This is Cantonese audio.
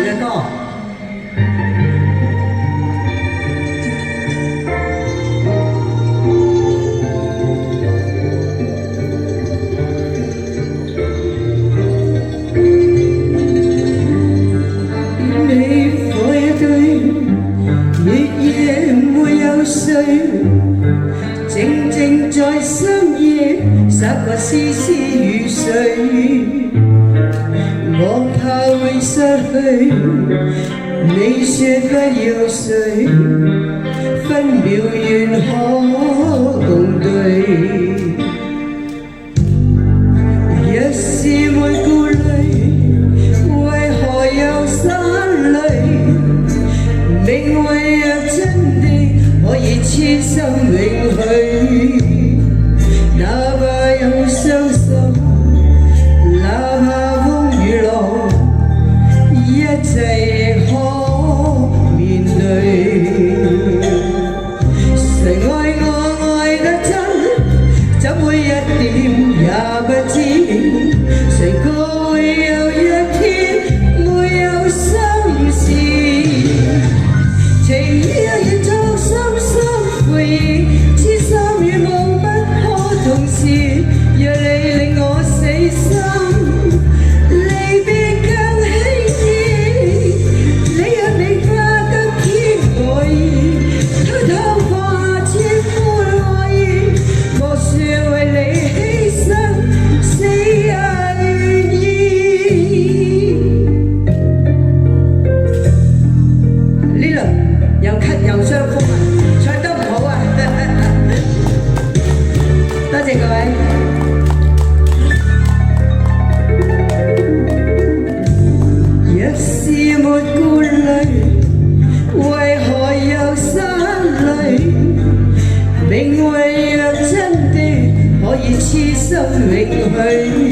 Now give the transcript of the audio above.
嘅歌。靜靜在深夜灑過絲絲雨水，我怕會失去你說不要睡，分秒願可共對。若是沒顧慮，為何有散淚？命運若真的可以痴心永許，哪怕有傷心，哪怕風雨浪，一切亦可面對。誰愛我愛得真，怎會一點也不知？誰個會有一天沒有心事？情意亦做深深回憶，痴心與夢不可同時。若你令我死心，離別更輕易。你若明白今天我已偷偷放下千般愛意，莫說為你犧牲，死也願意。呢輪又咳又傷風啊，唱得唔好啊！多謝各位。若是沒顧慮，為何有散淚？命運若真的可以痴心永許，